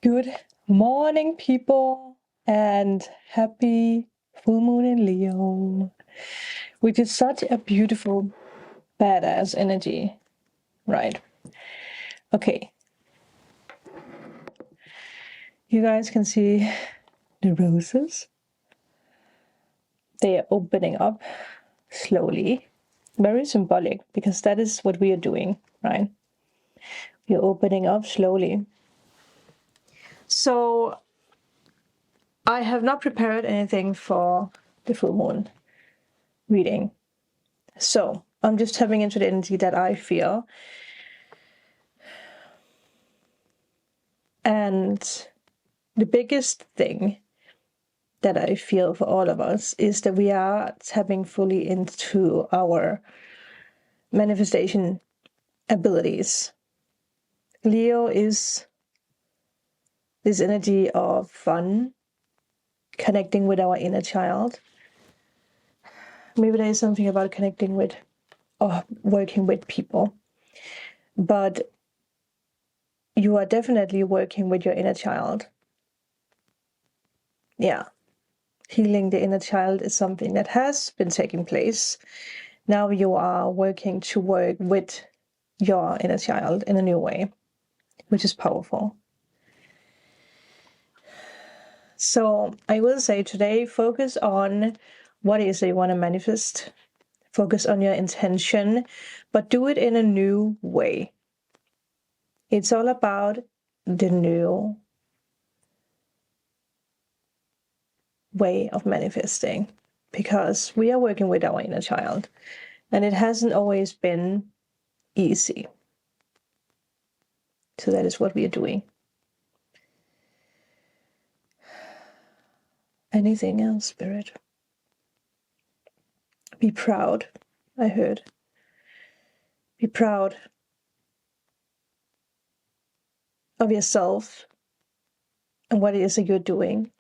Good morning, people, and happy full moon in Leo, which is such a beautiful, badass energy, right? Okay. You guys can see the roses. They are opening up slowly. Very symbolic, because that is what we are doing, right? We are opening up slowly. So I have not prepared anything for the full moon reading. So I'm just tapping into the energy that I feel. And the biggest thing that I feel for all of us is that we are tapping fully into our manifestation abilities. Leo is this energy of fun, connecting with our inner child. Maybe there is something about connecting with or working with people, but you are definitely working with your inner child. Yeah. Healing the inner child is something that has been taking place. Now you are working to work with your inner child in a new way, which is powerful. So I will say today, focus on what it is that you want to manifest. Focus on your intention, but do it in a new way. It's all about the new way of manifesting, because we are working with our inner child, and it hasn't always been easy. So that is what we are doing. Anything else, Spirit? Be proud, I heard. Be proud of yourself and what it is that you're doing.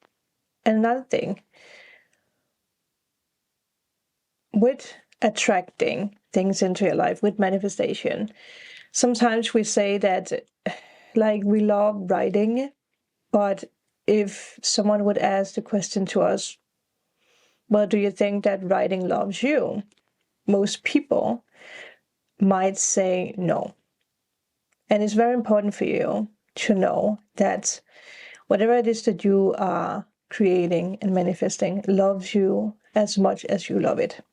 And another thing, with attracting things into your life, with manifestation, sometimes we say that, like, we love writing, but if someone would ask the question to us, well, do you think that writing loves you? Most people might say no. And it's very important for you to know that whatever it is that you are creating and manifesting loves you as much as you love it.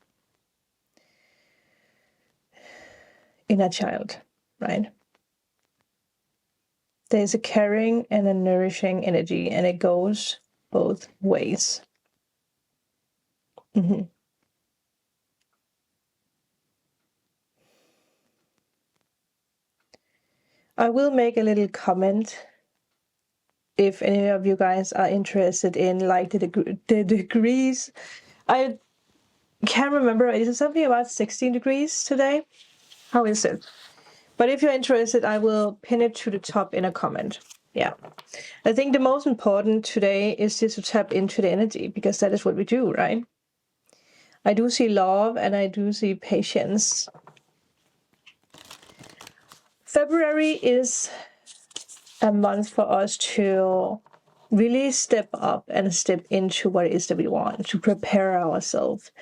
Inner child, right? There's a caring and a nourishing energy, and it goes both ways. I will make a little comment if any of you guys are interested in, like, the degrees. I can't remember. Is it something about 16 degrees today? How is it? But if you're interested, I will pin it to the top in a comment. Yeah. I think the most important today is just to tap into the energy, because that is what we do, right? I do see love and I do see patience. February is a month for us to really step up and step into what it is that we want, to prepare ourselves.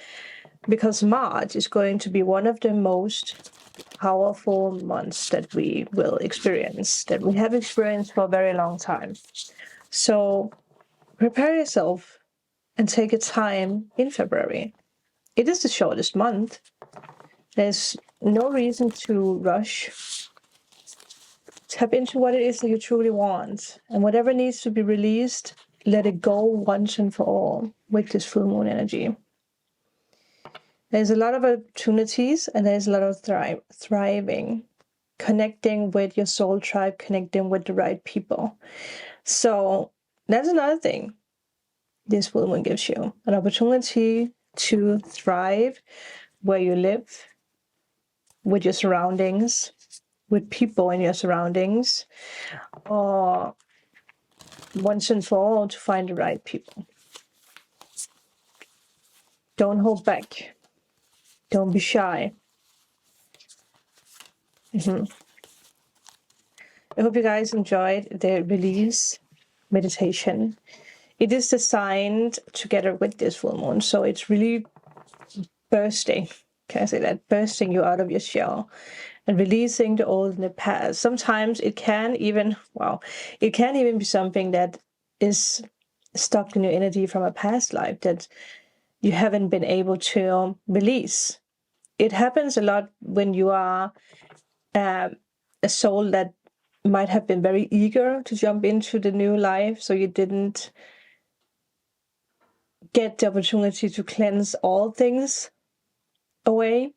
Because March is going to be one of the most powerful months that we will experience, that we have experienced for a very long time. So prepare yourself and take a time in February. It is the shortest month. There's no reason to rush. Tap into what it is that you truly want, and whatever needs to be released, let it go once and for all with this full moon energy. There's a lot of opportunities, and there's a lot of thriving, connecting with your soul tribe, connecting with the right people. So that's another thing this full moon gives you, an opportunity to thrive where you live, with your surroundings, with people in your surroundings, or once and for all to find the right people. Don't hold back. Don't be shy. I hope you guys enjoyed the release meditation. It is designed together with this full moon, so it's really bursting, can I say that? Bursting you out of your shell and releasing the old in the past. Sometimes it can even, it can even be something that is stuck in your energy from a past life that you haven't been able to release. It happens a lot when you are a soul that might have been very eager to jump into the new life, so you didn't get the opportunity to cleanse all things away.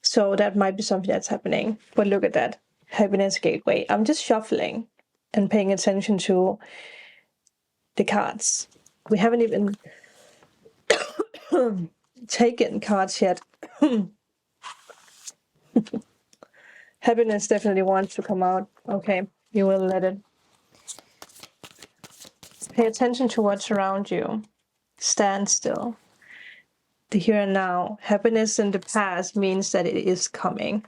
So that might be something that's happening. But look at that. Happiness gateway. I'm just shuffling and paying attention to the cards. We haven't even taken cards yet. Happiness definitely wants to come out. Okay, you will let it. Pay attention to what's around you. Stand still. The here and now. Happiness in the past means that it is coming.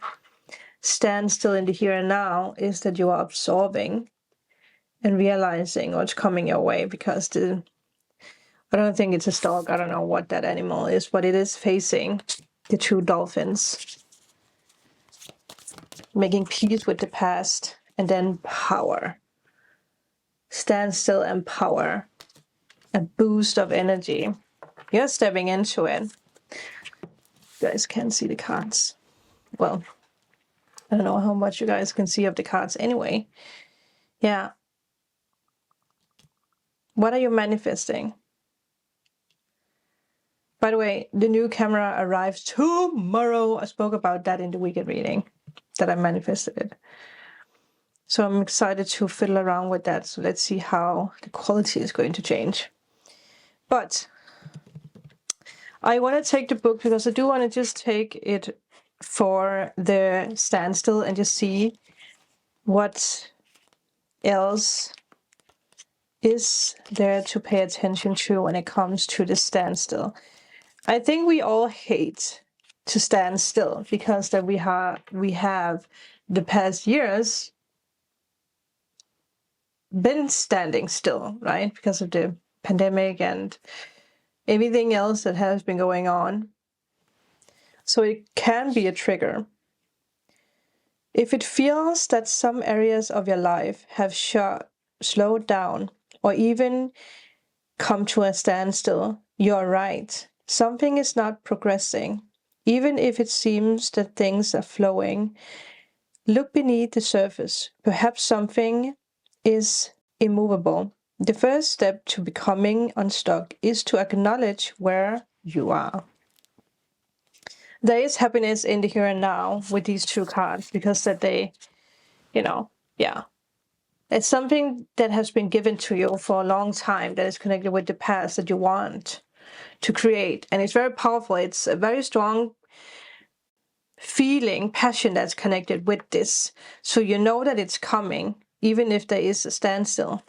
Stand still in the here and now is that you are absorbing and realizing what's coming your way, because I don't think it's a stork. I don't know what that animal is, but it is facing the two dolphins. Making peace with the past, and then power. Stand still and power. A boost of energy. You're stepping into it. You guys can't see the cards. Well, I don't know how much you guys can see of the cards anyway. Yeah. What are you manifesting? By the way, the new camera arrives tomorrow. I spoke about that in the weekend reading, that I manifested it. So I'm excited to fiddle around with that. So let's see how the quality is going to change. But I want to take the book because I do want to just take it for the standstill and just see what else is there to pay attention to when it comes to the standstill. I think we all hate to stand still because that we have the past years been standing still, right? Because of the pandemic and everything else that has been going on. So it can be a trigger. If it feels that some areas of your life have slowed down or even come to a standstill, you're right. Something is not progressing. Even if it seems that things are flowing, look beneath the surface. Perhaps something is immovable. The first step to becoming unstuck is to acknowledge where you are. There is happiness in the here and now with these two cards, because that they, it's something that has been given to you for a long time that is connected with the past that you want to create. And it's very powerful. It's a very strong feeling, passion that's connected with this. So you know that it's coming, even if there is a standstill.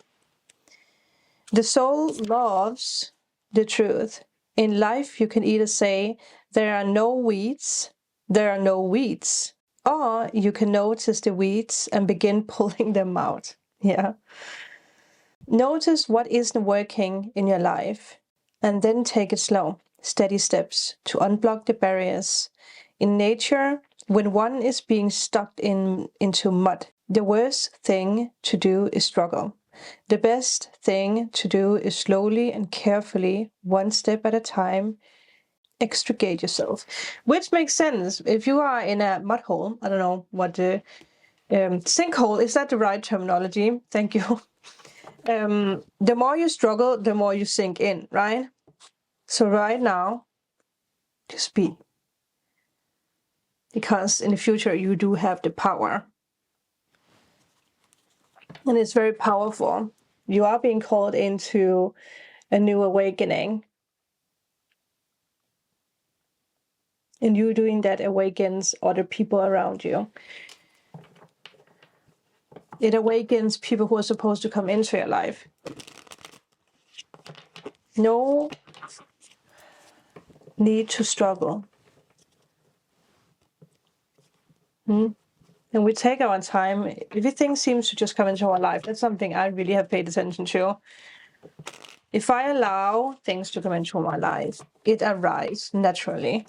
The soul loves the truth. In life, you can either say, there are no weeds, or you can notice the weeds and begin pulling them out. Yeah. Notice what isn't working in your life, and then take it slow, steady steps to unblock the barriers. In nature, when one is being stuck into mud, the worst thing to do is struggle. The best thing to do is slowly and carefully, one step at a time, extricate yourself. Which makes sense. If you are in a mud hole, I don't know what the sinkhole, is that the right terminology? Thank you. The more you struggle, the more you sink in, right? So right now, just be. Because in the future, you do have the power. And it's very powerful. You are being called into a new awakening. And you doing that awakens other people around you. It awakens people who are supposed to come into your life. No need to struggle. And we take our time. Everything seems to just come into our life. That's something I really have paid attention to. If I allow things to come into my life, it arrives naturally.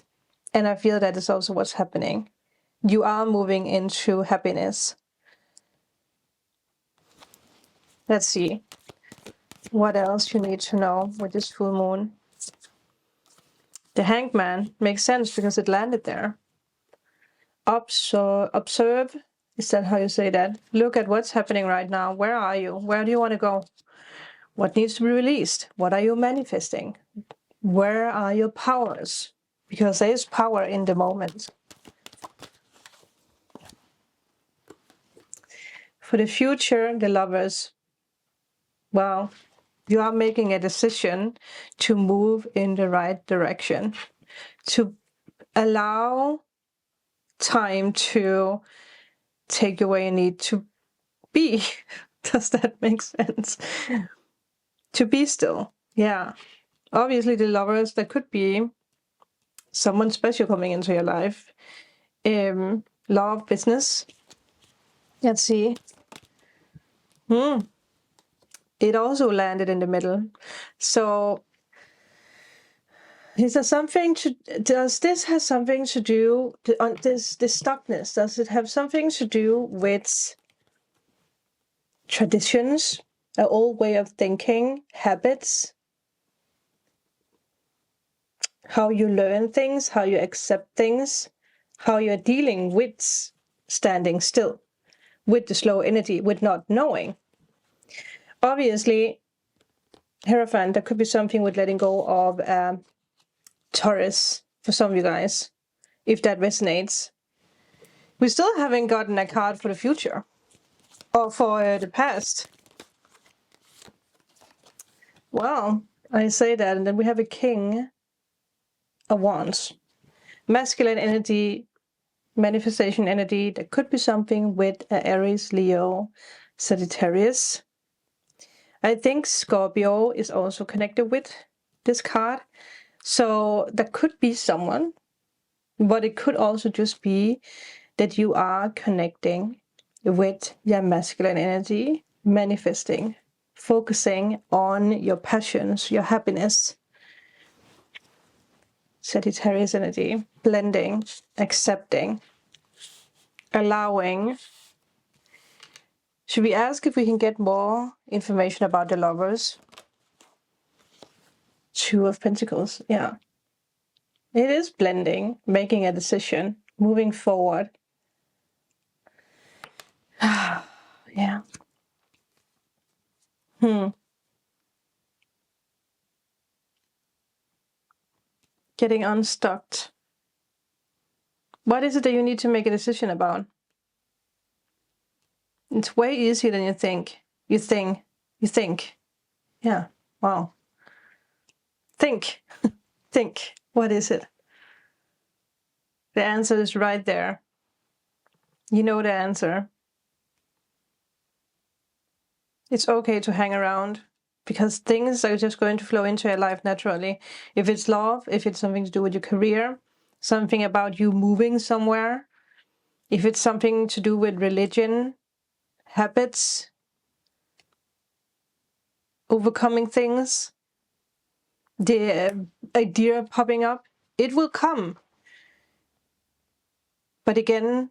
And I feel that is also what's happening. You are moving into happiness. Let's see what else you need to know with this full moon. The Hanged Man makes sense because it landed there. Observe, is that how you say that? Look at what's happening right now. Where are you? Where do you want to go? What needs to be released? What are you manifesting? Where are your powers? Because there is power in the moment. For the future, the Lovers, well, you are making a decision to move in the right direction, to allow time to take you where you need to be. Does that make sense? To be still. Yeah. Obviously, the Lovers, that could be someone special coming into your life. Love, business. Let's see. It also landed in the middle. So is there something to, does this have something to do on this stuckness? Does it have something to do with traditions, an old way of thinking, habits, how you learn things, how you accept things, how you're dealing with standing still, with the slow energy, with not knowing? Obviously, Hierophant, there could be something with letting go of Taurus for some of you guys, if that resonates. We still haven't gotten a card for the future or for the past. Well, I say that, and then we have a King of Wands. Masculine energy, manifestation energy. There could be something with Aries, Leo, Sagittarius. I think Scorpio is also connected with this card. So that could be someone, but it could also just be that you are connecting with your masculine energy, manifesting, focusing on your passions, your happiness. Sagittarius energy, blending, accepting, allowing. Should we ask if we can get more information about the Lovers? Two of Pentacles, yeah. It is blending, making a decision, moving forward. Yeah. Getting unstuck. What is it that you need to make a decision about? It's way easier than you think. You think. Yeah, wow. Think. Think. What is it? The answer is right there. You know the answer. It's okay to hang around because things are just going to flow into your life naturally. If it's love, if it's something to do with your career, something about you moving somewhere, if it's something to do with religion, habits, overcoming things, the idea popping up, it will come. But again,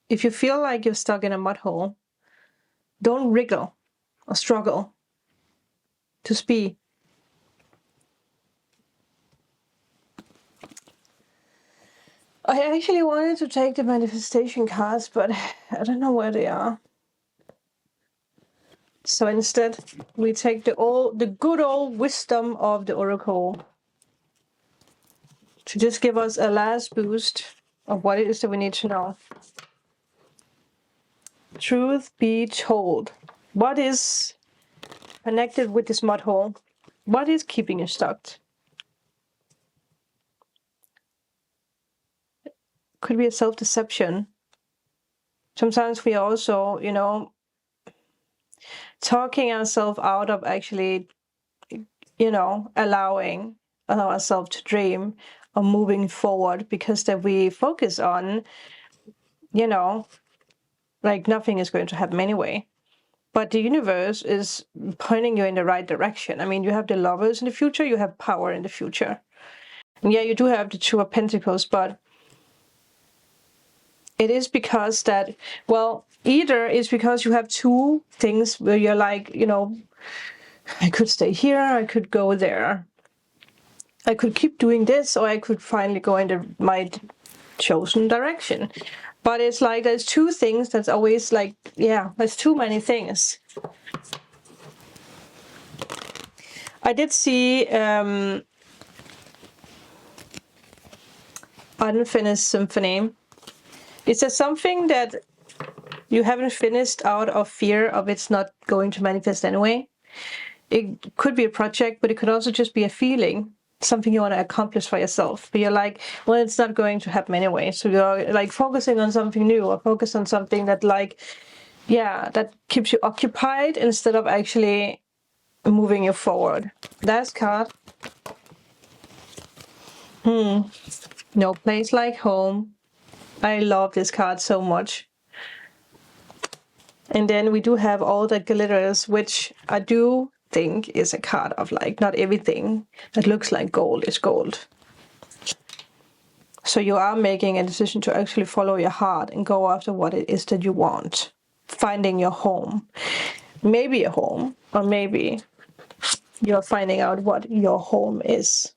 if you feel like you're stuck in a mud hole, don't wriggle or struggle. Just be. I actually wanted to take the manifestation cards, but I don't know where they are. So instead, we take the good old wisdom of the Oracle to just give us a last boost of what it is that we need to know. Truth be told, what is connected with this mud hole? What is keeping you stuck? Could be a self-deception. Sometimes we also, talking ourselves out of actually, allowing ourselves to dream, or moving forward, because that we focus on, you know, like nothing is going to happen anyway. But the universe is pointing you in the right direction. I mean, you have the Lovers in the future, you have power in the future. And yeah, you do have the Two of Pentacles, but it is because that, well, either it's because you have two things where you're like, you know, I could stay here, I could go there. I could keep doing this, or I could finally go in my chosen direction. But it's like there's two things that's always like, yeah, there's too many things. I did see Unfinished Symphony. Is there something that you haven't finished out of fear of it's not going to manifest anyway? It could be a project, but it could also just be a feeling, something you want to accomplish for yourself. But you're like, well, it's not going to happen anyway. So you're like focusing on something new, or focus on something that, like, yeah, that keeps you occupied instead of actually moving you forward. Last card. No place like home. I love this card so much. And then we do have All That Glitters, which I do think is a card of, like, not everything that looks like gold is gold. So you are making a decision to actually follow your heart and go after what it is that you want. Finding your home. Maybe a home, or maybe you're finding out what your home is.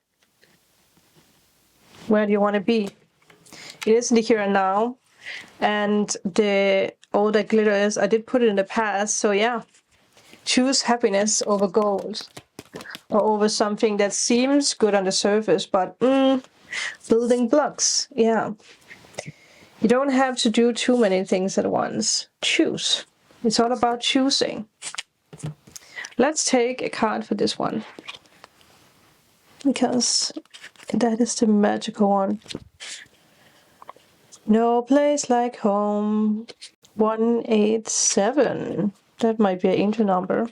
Where do you want to be? It is in the here and now. And the All That Glitters, I did put it in the past. So yeah, choose happiness over gold, or over something that seems good on the surface, but building blocks. Yeah, you don't have to do too many things at once. Choose. It's all about choosing. Let's take a card for this one, because that is the magical one. No place like home. 187. That might be an angel number.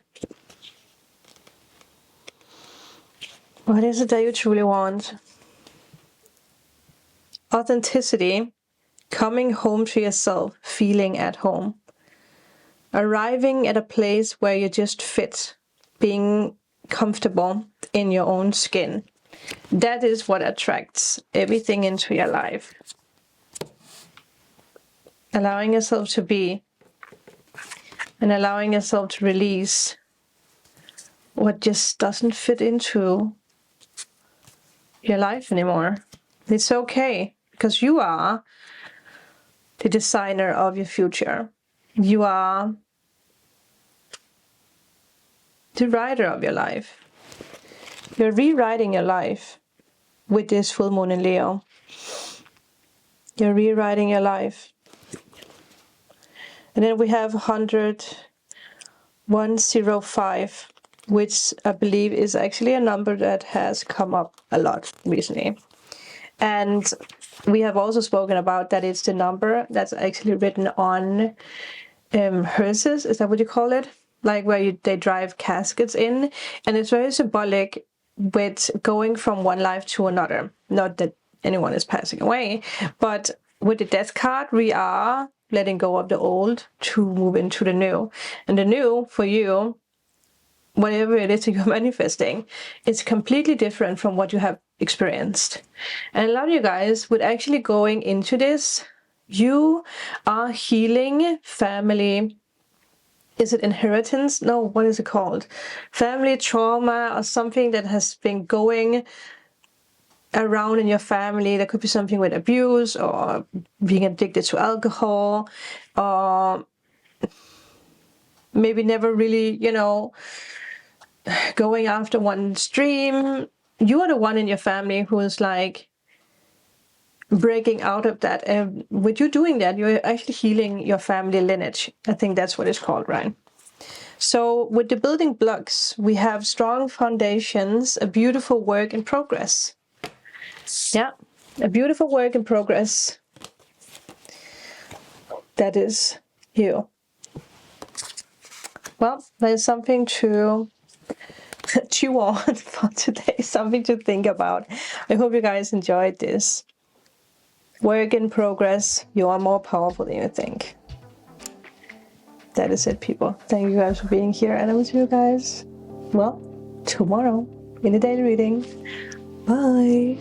What is it that you truly want? Authenticity. Coming home to yourself. Feeling at home. Arriving at a place where you just fit. Being comfortable in your own skin. That is what attracts everything into your life. Allowing yourself to be, and allowing yourself to release what just doesn't fit into your life anymore. It's okay, because you are the designer of your future. You are the writer of your life. You're rewriting your life with this full moon in Leo. You're rewriting your life. And then we have 105, which I believe is actually a number that has come up a lot recently. And we have also spoken about that it's the number that's actually written on hearses, is that what you call it? Like where they drive caskets in. And it's very symbolic with going from one life to another. Not that anyone is passing away, but with the death card, we are letting go of the old to move into the new. And the new, for you, whatever it is that you're manifesting, it's completely different from what you have experienced. And a lot of you guys, with actually going into this, you are healing family. Is it inheritance? No, what is it called? Family trauma, or something that has been going around in your family. There could be something with abuse, or being addicted to alcohol, or maybe never really, you know, going after one's dream. You are the one in your family who is like breaking out of that. And with you doing that, you're actually healing your family lineage. I think that's what it's called, right? So with the building blocks, we have strong foundations, a beautiful work in progress. Yeah, a beautiful work in progress. That is you. Well, there's something to chew on for today, something to think about. I hope you guys enjoyed this. Work in progress. You are more powerful than you think. That is it, people. Thank you guys for being here, and I will see you guys, well, tomorrow in the daily reading. Bye.